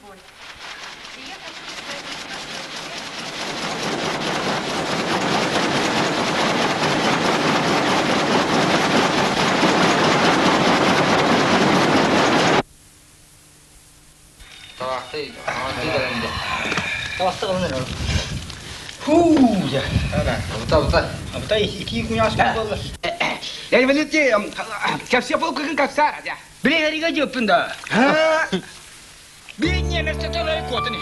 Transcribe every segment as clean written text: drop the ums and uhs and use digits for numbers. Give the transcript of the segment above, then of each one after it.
любовь. И я хочу сказать, Я не сейчас все полка как сарадя. Бригадига жоппунда. Бин неместе толай котыны.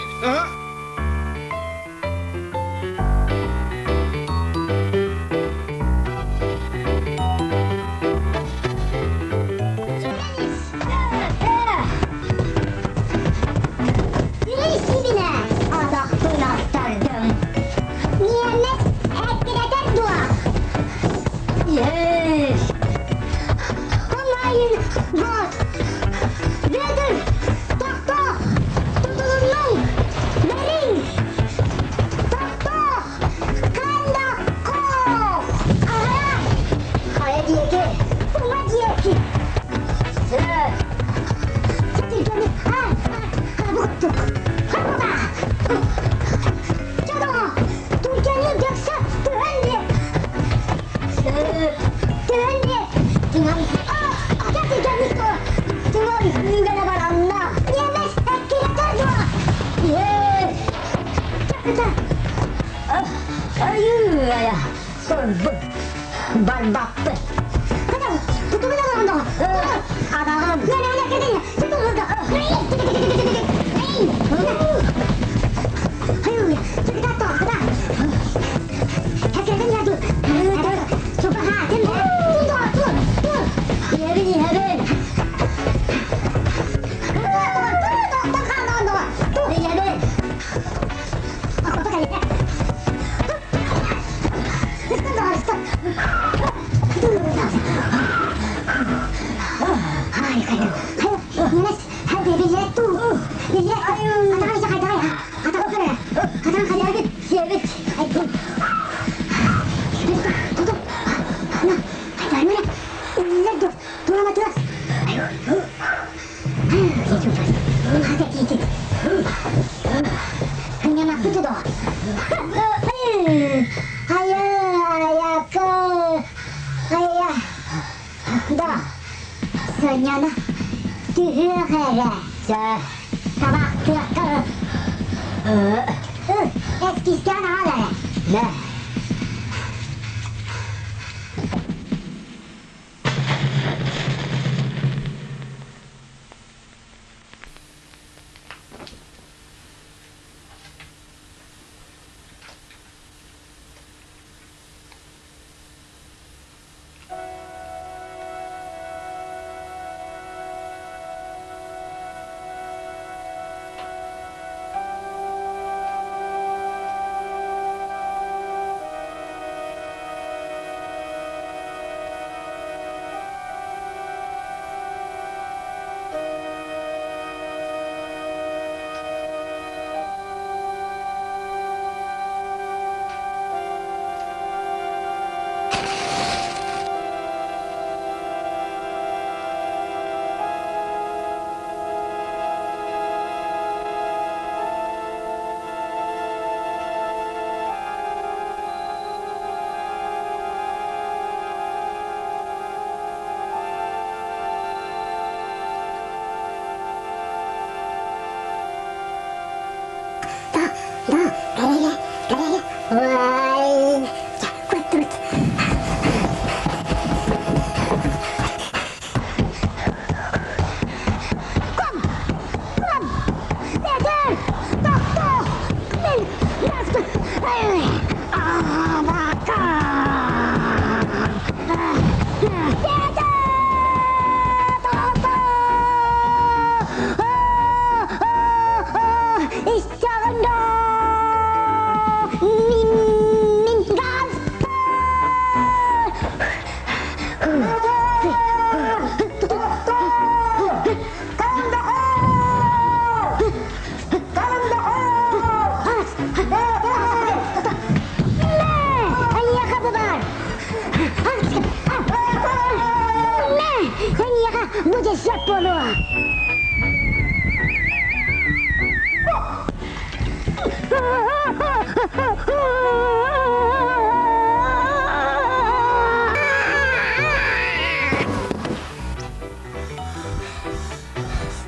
Muchas gracias por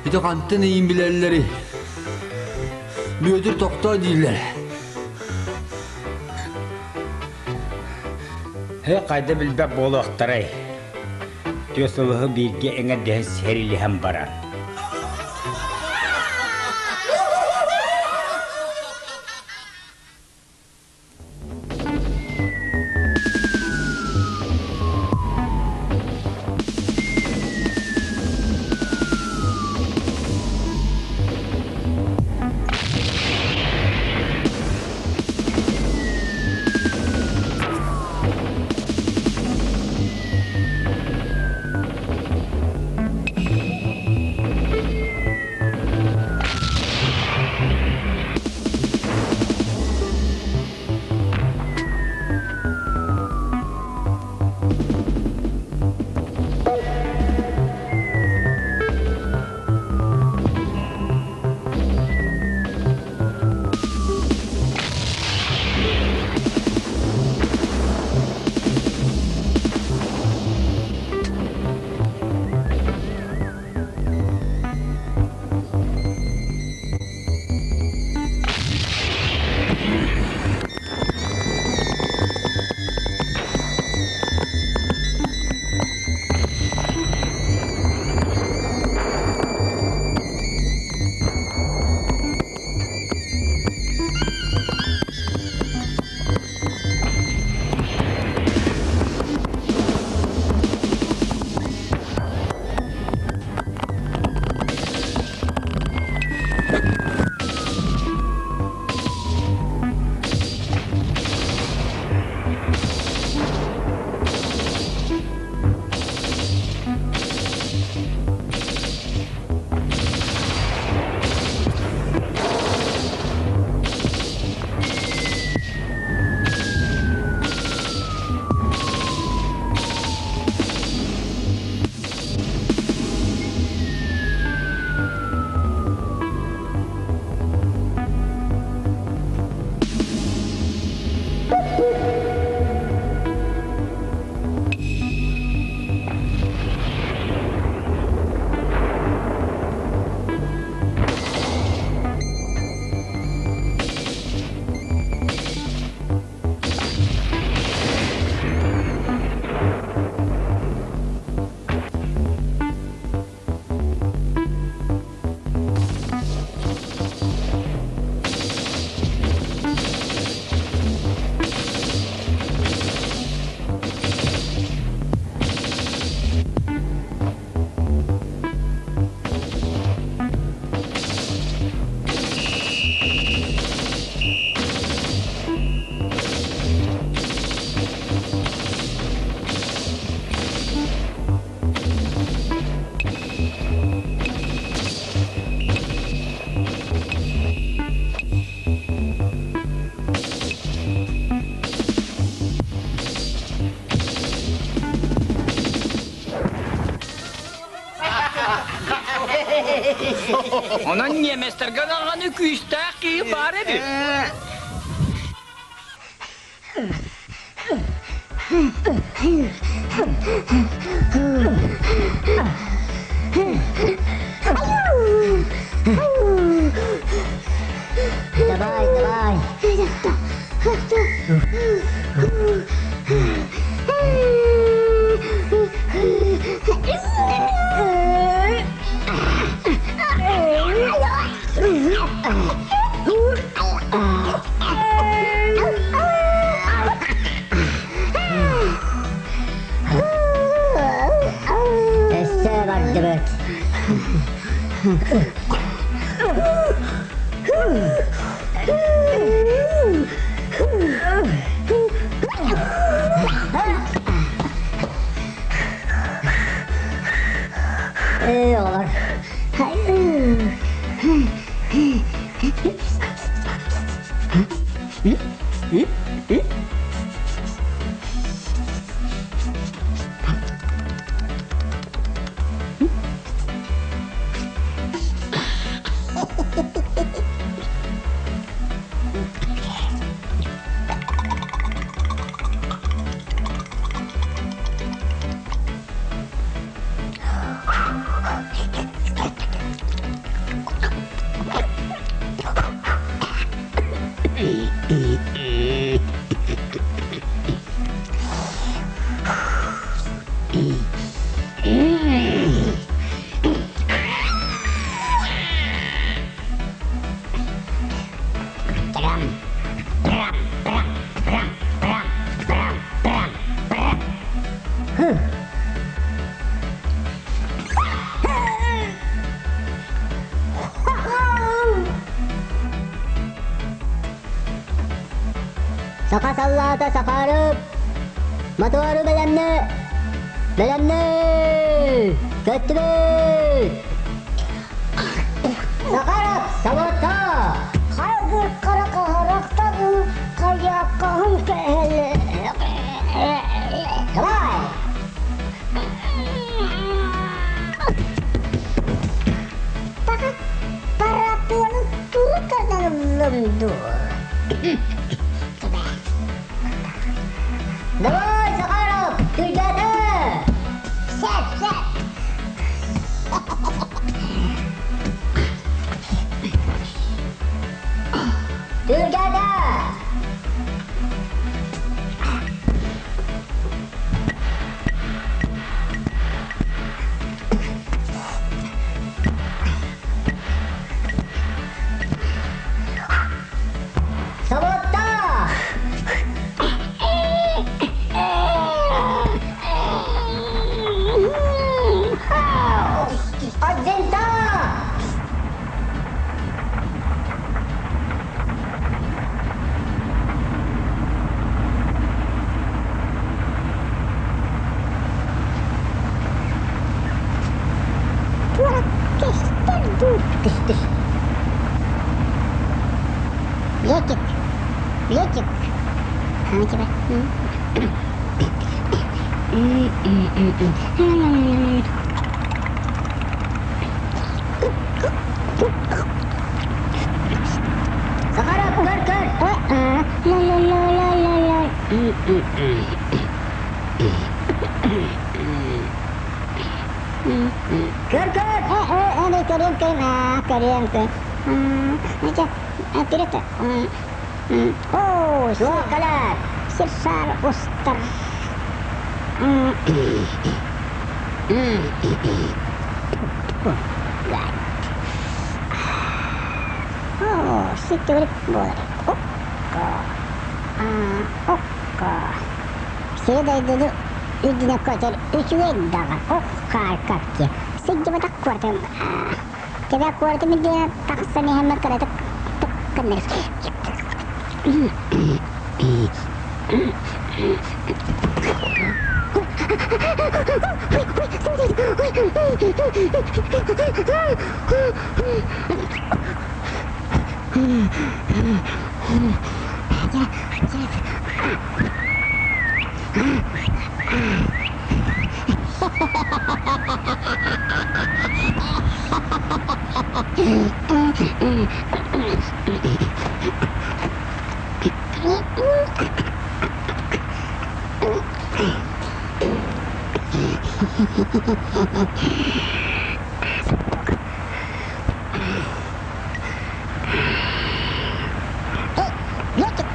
Ite kantın iyi bilerleri. Büyüdür tokta değiller. He kayda bilbek bolu aktaray. Diyosalığı bilgi enge dehen serili hem baran. Onun yemeslerge kalganı küstah ki bari bir. Давай, давай. Esse var demek. Olur. Saka sallata sakarıp Matuarı belemne Kötübü Sakarıp savurta Karagır karakaharaktadı Kayakahım keheli Vay Fakat parapiyanı turu kazanılımdı Davay sakarım, Türkiye'de! Sep! Türkiye'de! Sabotta! Argenta! Kıstır. Bilecik. Hadi bak. Sakarap kır. La. Kır. Hadi kırayım. Nece? Direkt. Oh, suakalar. Sirsar uster. Oh, situ boleh. Okka. Saya dulu idina kotor ucuendaga. Okkar kakya. Sejauh tak kuat. Kita kuat itu dia tak seni hamil kereta kena.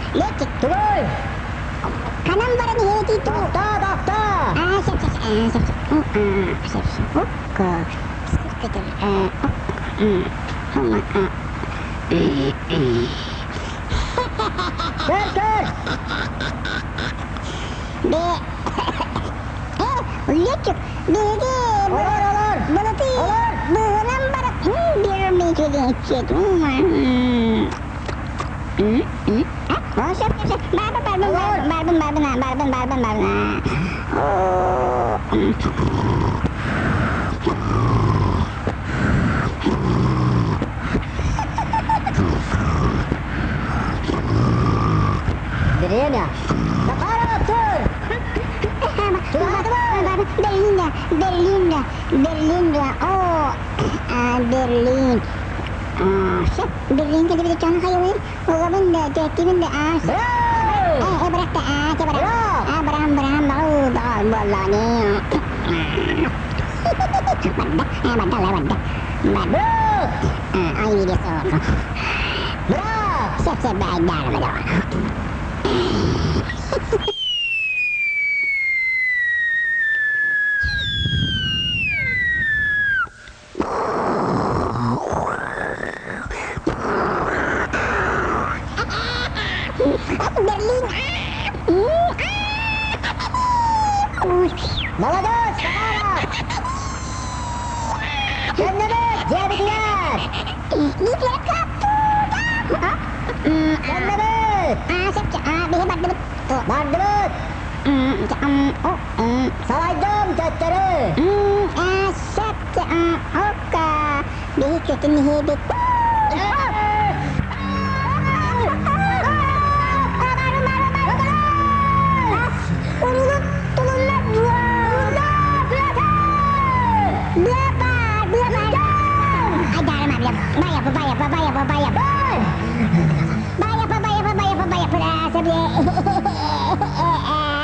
Lecek, turun. Kanan barang hedi tu. Doktor. Siap. Oke. Sekitar. Ker. Lecek. Olur. Berarti. Kanan barang. Biar mikir lecek. Oh, siap. Barbun. Oh. Berena. Sekarang tur. Berlinda. Oh, Berlin. Siap. Berlin kita bisa cakap kayu ni. Orang benda, jadi benda. Berapa? Berang. Bola ni. Bandak. Ini dia sok. Siap baik dah. Berlin. Молодец, Самара! Cennet, tebrikler! Gitler kapıda! Cennet! Bihe bardımıt. Bardımıt! Salaydım tetleri! Şapça, okka! Bihe kötü nihibet.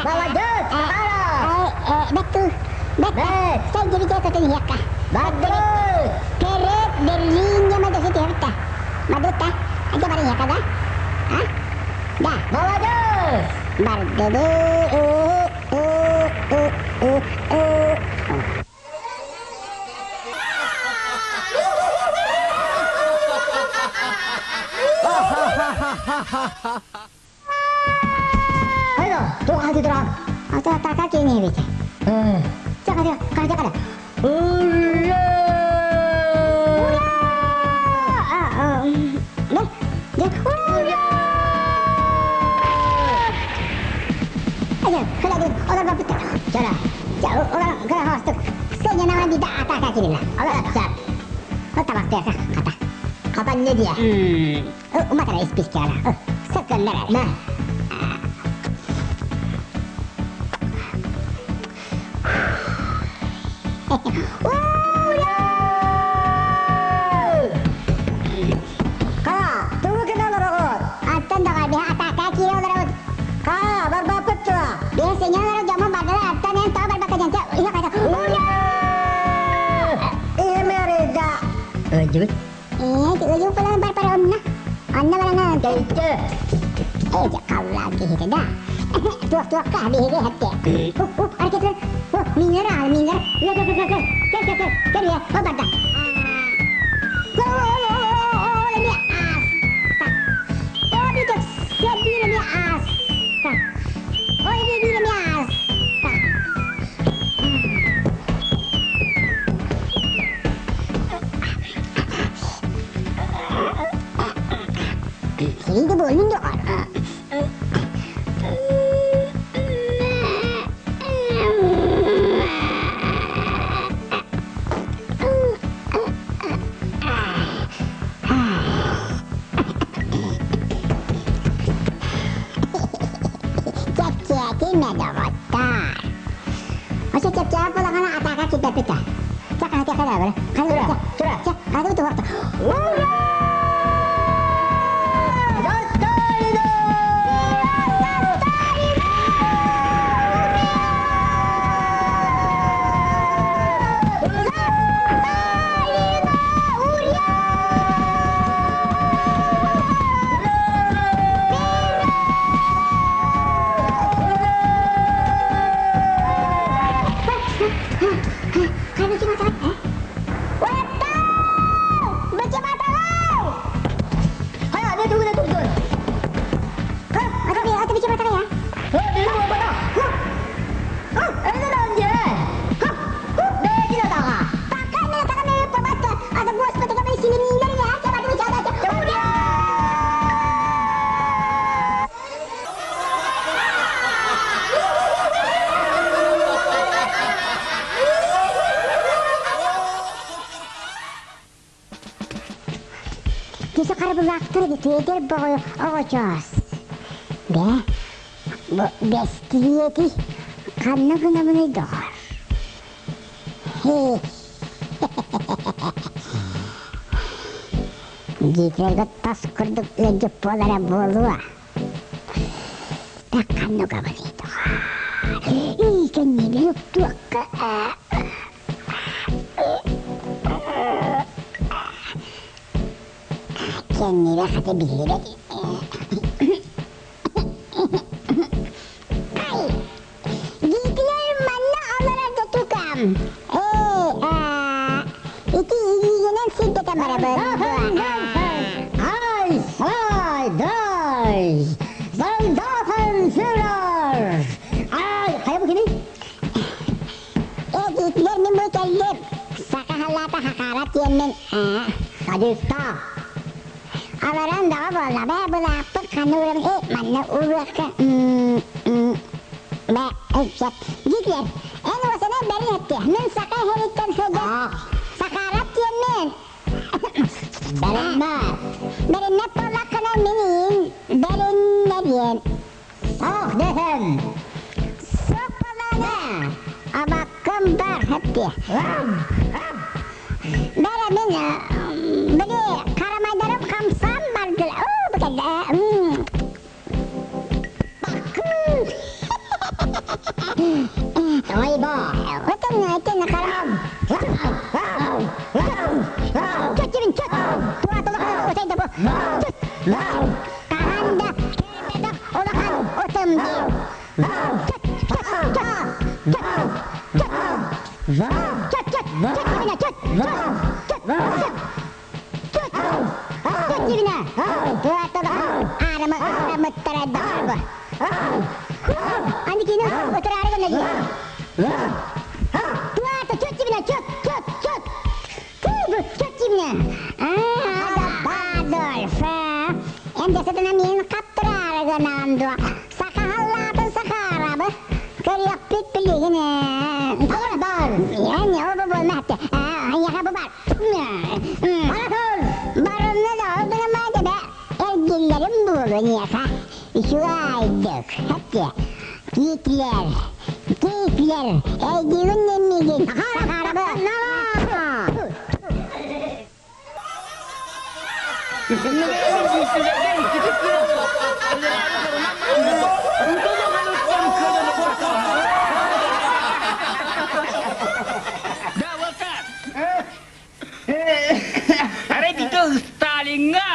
Молодец, Betul, saya jadi jatuh tu ya kah? Bagus. Keret Berlinnya madu situ ya kita. Madu ta? Aja bareng ya kagak? Hah? Dah. Молодец. Bardo. Ayo, tuh kaki terang. Atau kaki ini bisa. Jangan dia, kalau jangan. Ayo, kalau dia orang apa kita? Cara, orang kalau hostek, saya nama tidak atas kaki dia. Allah tak. Oh, tak waktu ya kata. Kapannya dia? Umat ada ispis cara. Sekenar. Nah. Biasanya orang zaman badal atau yang tahu berbakar jangan iya kata iya mereda jebet ujung pulang para onna onna mana nanti kau lagi itu dah tua kah di hati ada kita mineral lihat ya oh badak ini oh itu sedih ini oh ini dia mias. Ini boleh ndak? Siap-siap pulang anak ataka kita pecah. Cak hati akan apa? Kalau curah. Cak, kalau itu waktu. Bisa karena beraktor gitu ya, bawa ojos. Bestia ki, karena kena menidor. Jika tas kurduk lagi pola bola, takkan nuga menidor. Ikan ini tuh ke. Kenny lah kata bilir lagi. Gitler mana orang ada tukang? Itu yang sedih kamera berdua. Hai, dai. diyemin. Hadi usta. Avaran dağa bolla be bulaptır kanıyorum manla uğrakı. Be hüccet. Gitler. En o sene beri etti. Min saka heritten hüccet. Sakarat diyemin. Berinme. Berinme pollakına minin. Berinme diyen. Sok dehem. Sok pollağına. Abakkım var hep diye. Böyle min. Böyle karamaydarım kamsam vardır. Bu kadar. Bakın. Ay ba. Ötün karam. Çöt cebin çöt. Tuğa dolakan öteydi bu. Çöt. Kahanda köyde olakan otum diyor. Çöt çöt çöt. Çöt çöt. Çöt çöt. Çöt cebine çöt. Çöt çöt. Çöt. Çöt cebine. Tuğa dolakan ağrımı tereddi bu. Andikini ötür ağrı gönderiyor. Tuğa çöt cebine çöt çöt çöt. Çöt cebine. Adolf. Hem de satın min kaptırar gönandı. Saka hallatın saka arabı. Kırıyak pit bilgine. Doğru bar. Yani o bu bulmaktı. Yaka bu bar. Barakol. Barınlı da olduğunu madde be. Ergillerim bulun yaka. Şu aydık. Hadi. Gitler. Gitler. Ergimin nemligin. Saka arabı. Ada itu Stalinga.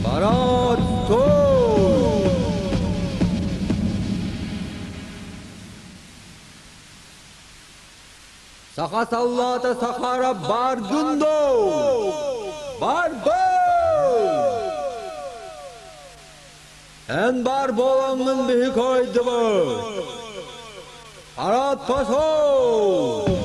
Parat sol. Saka sallata sakara bardundo. Bardo. En bar bolanın bir koydu bu. Parat sol.